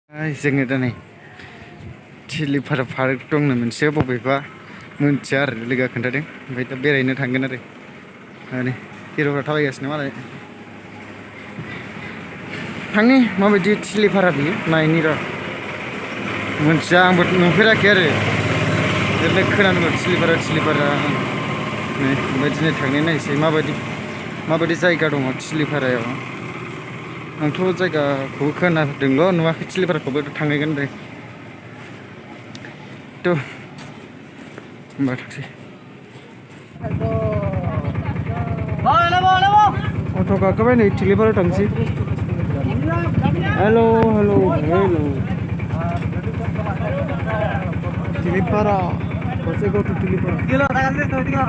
जोङो दिनै थिलिपारा पार्क दंनो मोनसे बबेबा मोनथिया आरो लोगोआ खोन्थादों ओमफ्राय दा बेरायनो थांगोन आरो माने हिर'फ्रा थाबायगासिनो मालाय थांनि माबायदि थिलिपारा बियो नायनि र' मोनथिया आंबो नुफेराखै आरो ओरैनो खोनादों थिलिपारा नै ओमफ्राय दिनै थांनाय नायसै माबायदि जायगा दङ थिलिपारायाव आंथ' जायगाखौ खोनादोंल' नुवाखै थिलिपाराखौबो थांहैगोन दे थ' होमबा थांसै अट' गाखोबाय नै थिलिपारायाव थांसै हेल' थिलिपारा गसाइगाव टु थिलिपारा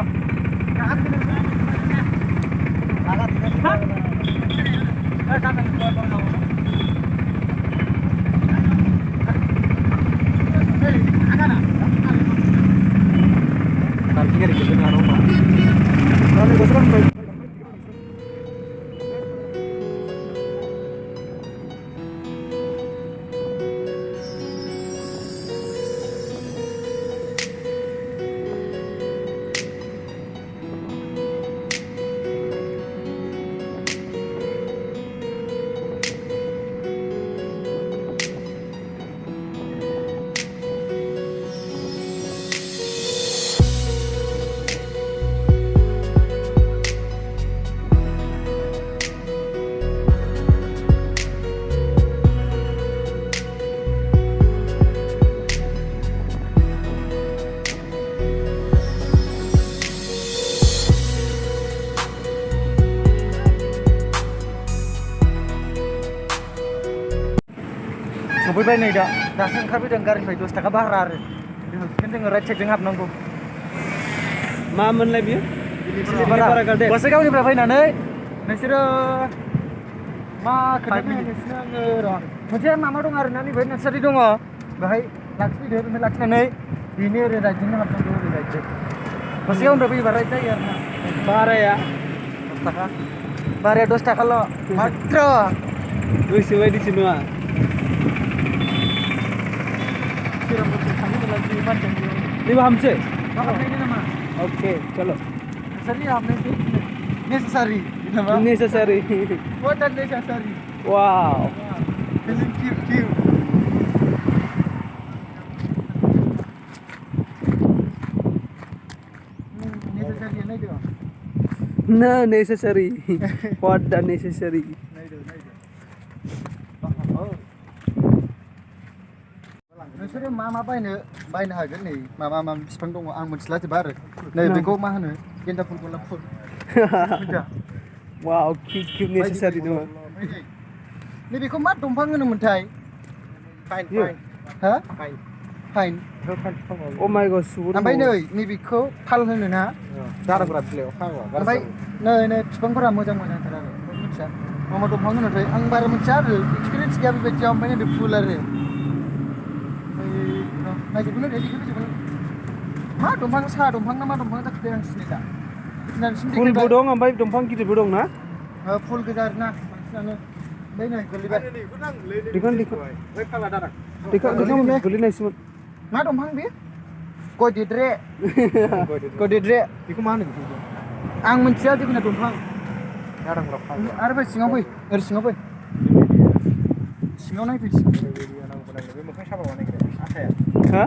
सफैबाय नै दासो ओंखारफैदों गारिनिफ्राय 10 थाखा भारा आरो जोङो राइट साइडजों हाबनांगौ मा मोनलाय बियो थिलिपारा गार्डेन गसाइगावनिफ्राय फैनानै नोंसोरो मा खोन्थानो नोंसोरनो आङो र' मोनसे माबा दं आरोना नैबे नार्सारि दङ बेहाय लाखिफैदो ओमफ्राय लाखिनानै बेनो ओरै राइटजोंनो हाबनांगौ ओरै राइटजों गसाइगावनिफ्राय फैयोबा राइट जायो आरोना भाराया 10 थाखा भाराया 10 थाखाल' मात्र गोसो बायदिसो नङा Ini hamse? Oke, chalo. Necessary. What are necessary? Wow. Feeling cute. No necessary. What the necessary? नोंसोरो मा बायनो हागोन नै मा बिफां दङ आं मोनथिलाजोबा आरो नै बेखौ मा होनो गेन्दा फुल गलाप फुल वाव किउट नेसेसारि दङ नै बेखौ मा दंफां होनोमोनथाय फाइन अ माय गड सुबुर ओमफ्राय नै बेखौ थाल होनो ना दाराग्रा बिलाइयाव खाग्रा ओमफ्राय नै बिफांफोरा मोजां आरो मिथिया मा दंफां होनोथाय आं बारा मिथिया आरो एक्सपिरियेन्स गैया बेबायदियाव ओमफ्राय नै फुल आरो मा दंफां साहा दंफां ना मा दंफां जाखो आं सिनायला फुलबो दं ओमफ्राय दंफां गिदिरबो दं ना फुल गोजा आरोना बांसिनानो ओमफ्राय नै गोलैबाय गोलैनायसोमोन मा दंफां बे गय देद्रे बेखौ मा होनो आं मिथिया जिखुनु दंफां आरो बै सिङाव फै ओरै सिङाव फै सिङाव नायफै बे मोखां साबावा नागिरो आखाया हा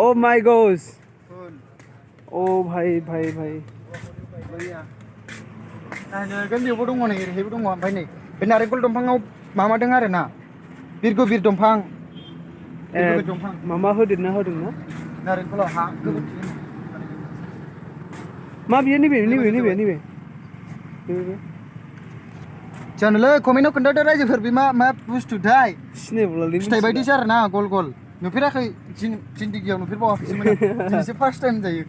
ओ माय गॉड ओ भाई गोन्दैयावबो दङ नै ओरैहायबो दङ ओमफ्राय नै बे नारेंखल दंफाङाव माबादों आरो ना बिरगुबिर दंफां मामा होदेरना होदों ना नारेंखलाव हा गोबोरखि मा बियो नैबे जानोलै कमेन्टआव खोन्थादो रायजोफोर बे मा बुस्थुथाय सिनायब्लालै फिथाइ बायदिसो आरो ना गल गल नुफेराखै जिन्दगियाव नुफेरबावाखैसोमोन दिनैसो फार्स्ट टाइम जायो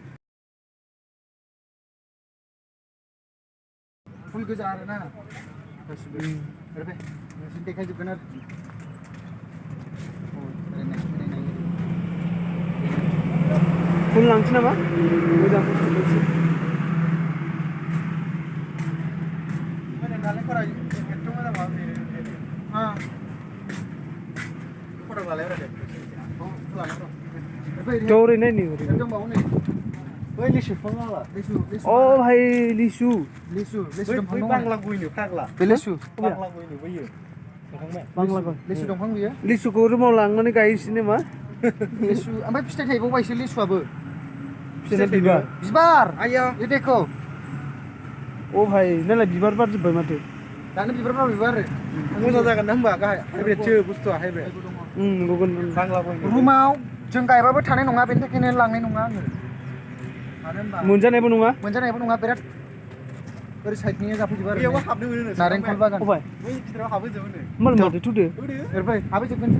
फुल गोजा आरो ना गासिबो नोंसोर देखायजोबगोन आरो फुल लांसै नामा मोजां बुस्थु मोनसे नालेंखरा एकदम मोजां माबा फट' लालाय तो ओरैनो नै दंबावो नै बै लिसु बिफां नाला लिसु अ भाइ लिसु दंफां दं बांला गयनो फाग्ला बे लिसु बांला गयनो बैयो बांला गय लिसु दंफां बियो लिसुखौ रुमाव लांनानै गायनोसै नामा लिसु ओमफ्राय फिथाइ थाइबावबायसो लिसुआबो फिथाइ बिबार बिबार आया बे देखौ अ भाइ नालाय बिबार बारजोब्बाय माथो दानो बिबार बारबायबो आरो मोजां जागोन ना होमबा गाहाय हाइब्रिदसो बुस्थुआ हाइब्रिद नंगौ बांला गय रुमाव जों गायबाबो थानाय नङा बेनि थाखायनो लांनाय नङा आङो मानो होनबा मोनजानायबो नङा बिराद ओरै साइडनि जाफैजोबो आरो बेयाव हाबनो मोनो नारेंखल बागान बै गिदिराव हाबोजोबो नो होमबालाय माथो थुदो ओरैबाय हाबैजोबगोन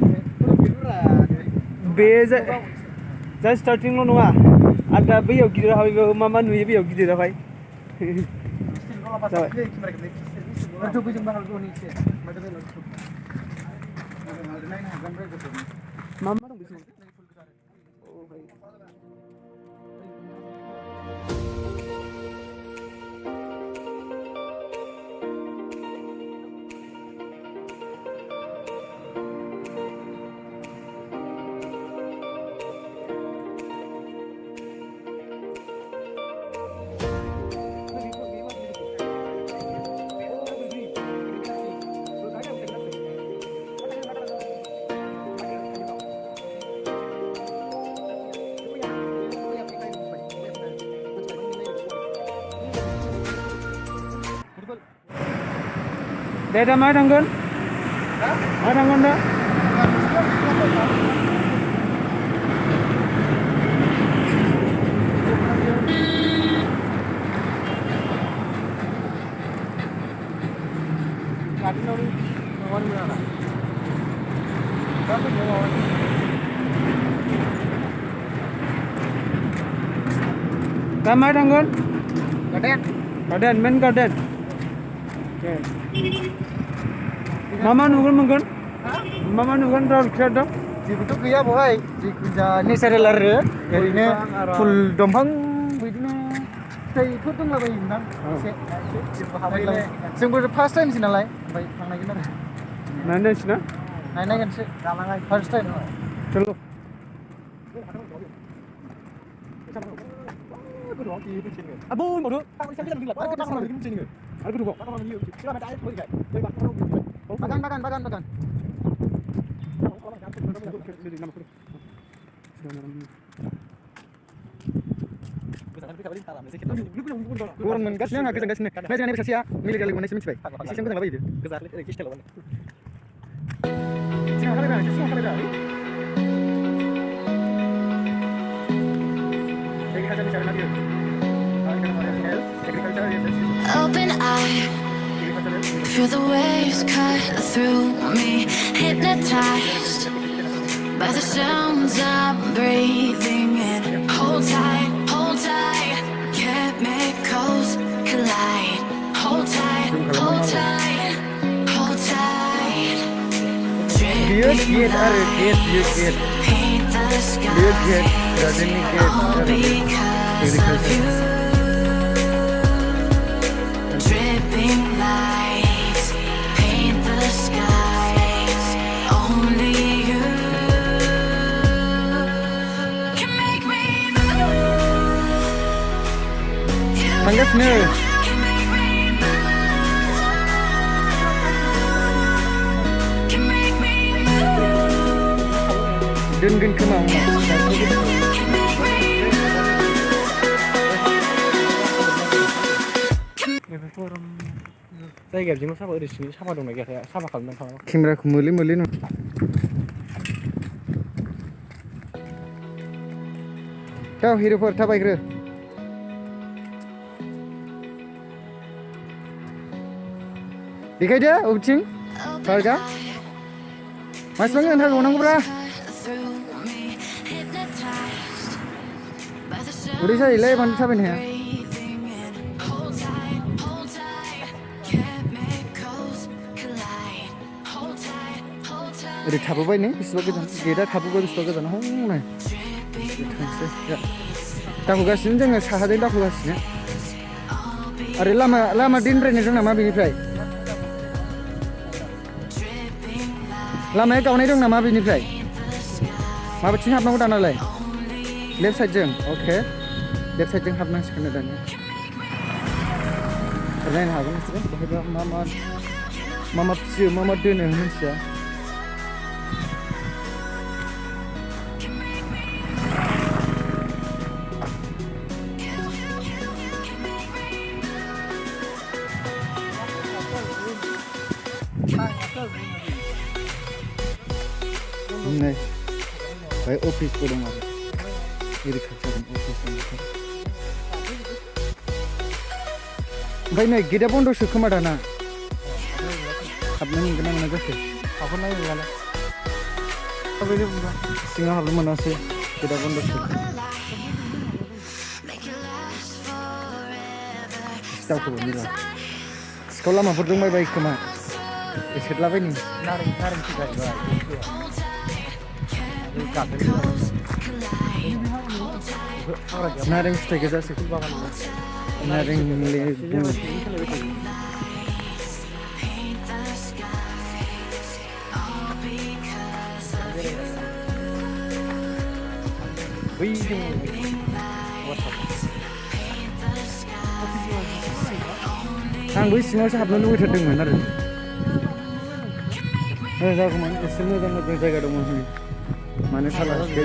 बे जा स्टार्टिंल' नङा आरो दा बैयाव गिदिराव हाबैबाबो मा नुयो बैयाव गिदिरावहाय मा दं बेजों दे दा मा थांगोन दा दा मा थांगोन गार्डेन मेन गार्डेन मा नुगोन मोनगोन मा नुगोन रावल खेराद जेबोथ' गैया बहाय जिखुनु नेचारेल आरो ओरैनो फुल दंफां बिदिनो फिथाइफोर दंलाबायो नोंथां एसे जोंबो फार्स्ट टाइमसो नालाय ओमफ्राय थांनायगोन आरो नायनोसै ना नायनायगोनसो फार्स्ट टाइम चलो Abo, Bodo. Makan. Orang menggasnya nggak kesana. Nah jangan bisa siap. Milik kali mana sih mencoba. Isi yang apa itu? Kesal, kisah lawan. Siapa kali dah? Siapa kali dah? Open eye, feel the waves cut through me, hypnotized by the sounds I'm breathing in. Hold tight, chemicals collide. Hold tight, dripping lights paint the sky, all because of you. Dripping lights paint the skies. Only you can make me move. Manggas nih. Can make me move. Can make me move. Dengin kemau. जायगायाव जों साफा ओरै सिनि साफा दंना गैया साफा खालामनानै थाङो केमेराखौ मोले नं दाव हिरोफोर थाबायग्रो देखायदो अबेथिं बारगा मासिबां आन्था गनांगौब्रा बोरै जायोलै बांद्राय थाबायनो हाया ओरै थाबोबाय नै बेसेबा गोजान गेटआ थाबोबाय बेसेबा गोजान हनै थांसै दावखोगासिनो जोङो साहाजों दावखोगासिनो आरो लामा दिनद्रायनो दं नामा बेनिफ्राय लामाया गावनाय दं नामा बेनिफ्राय माबाथिं हाबनांगौ दानालाय लेफ्ट साइडजों अके लेफ्ट साइडजों हाबनांसिगोन दानिया नायनो हागोन नोंसोरो बेहायबा मा फिसियो मा दोनो मिथिया नै बाहाय अफिसबो दं आरो एग्रिकालचारनि अफिस दं ओमफ्राय नै गेटआ बन्द'सो खोमा दाना हाबनो मोनगोन ना मोना जाखो हाबनो नायलाय सिङाव हाबनो मोनासै गेटआ बन्द'सो दावखोबाय मिला सिखाव लामाफोर दंबायबायो खोमा एसेरलाबायनि नारें फिथाइ गोजासो नारें लेबु आं बै सिङावसो हाबनो लुबैथारदोंमोन आरो जागौमोन एसे मोजां जायगा दंमोन मानो थालाखै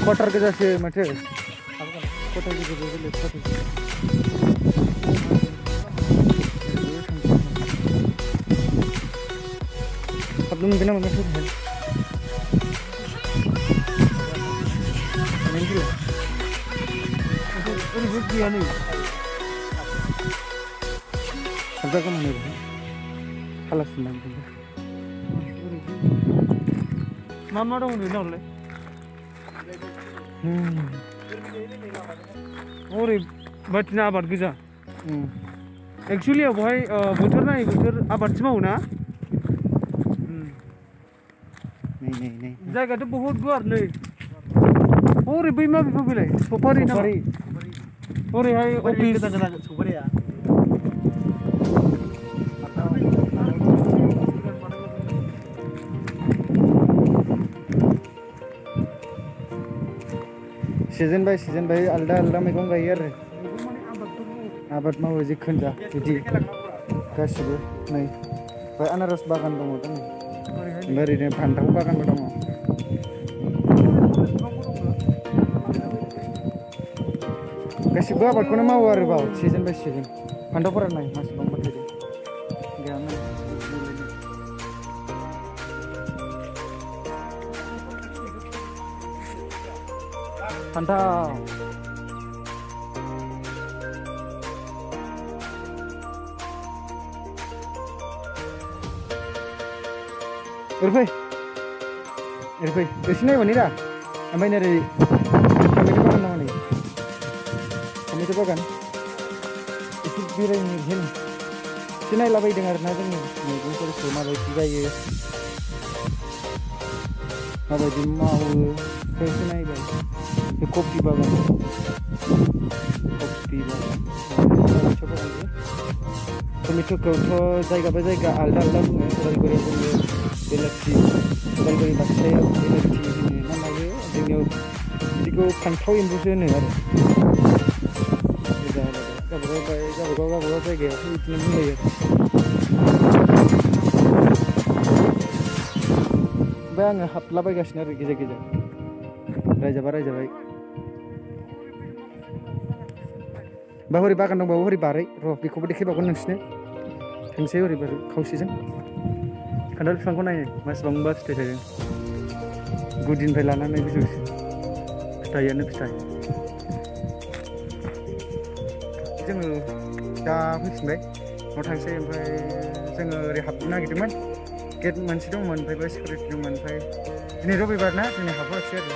कटार गोजासो माथो कटार गोजा हाबनो मोनगोन ना मोनाखै ओरैबो गैया नै हाबजागौमोन ओरैनो खालासो मा दं नोंनावलाय ओरैबायदिनो आबाद गोजा एक्सुवेलि बेवहाय बोथोर नायै बोथोर आबादसो मावो ना जायगायाथ' बहुत गुवार नै ओरै बै मा बिफां बेलाय सफारि ओरैहाय अफिस सफारिया सीजन बाय आलदा मैगं गायो आरो आबाद मावो जिखुनु जा बिदि गासिबो नै ओमफ्राय आनारस बागान दङ ओमफ्राय ओरैनो फान्थाव बागानबो दङ गासिबो आबादखौनो मावो आरो बाव सीजन बाय सीजन फान्थावफोरा नाय मासेबां बाथायदों गैयामोन फान्थाव ओरै फै एसे नायबानो दा ओमफ्राय नै टमेट' बागान एसे बेरायनो एसे नायलाबायदों आरोना जोंनि मैगंफोरखौ माबायदि जायो माबायदि मावो एसे नायबाय बे कफि बागान टमेट'खौथ' जायगा बाय जायगा आलदा बुङो उदालगुरियाव बुङो बेलाथि उदालगुरि बाक्सायाव बेलाथि होनो ना मायो जोंनियाव बिदिखौ फान्थाव एम्बुसो होनो आरो गावबागाव जायगायाव बिदिनो बुंलायो ओमफ्राय आङो हाबलाबायगासिनो आरो गेजेर गेजेर रायजाबाय बा हरै बागान दंबावो हरै बारै र' बेखौबो देखायबावगोन नोंसिनो थांसै हरै बारै खावसेजों खान्थाल बिफांखौ नायनो मासेबांबा फिथाइ थायदों गुदिनिफ्राय लानानै बिजौसिम फिथाइयानो फिथाइ जोङो दा फैफिनबाय न'आव थांसै ओमफ्राय जोङो ओरै हाबनो नागिरदोंमोन गेट मोनसे दंमोन ओमफ्राय सिकिउरिटि दंमोन ओमफ्राय दिनै रबिबार ना दिनै हाबहोआखिसै आरो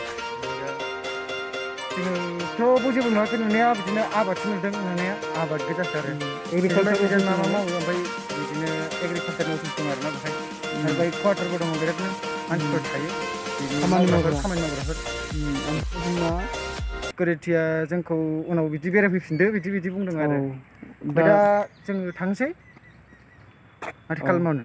जोङोथ' जेबो नुवाखै नुनाया बिदिनो आबादसो नुदों नुनाया आबाद गोजासो आरो एग्रिकालचार मा मावो ओमफ्राय बिदिनो एग्रिकालचारनि अफिस दं आरोना बेहाय ओमफ्राय क्वार्टारबो दङ बिरादनो मानसिफोर थायो खामानि मावग्राफोर जोंना सिकिउरिटिया जोंखौ उनाव बिदि बेरायफैफिनदो बिदि बुंदों आरो ओमफ्राय दा जोङो थांसै माथो खालामबावनो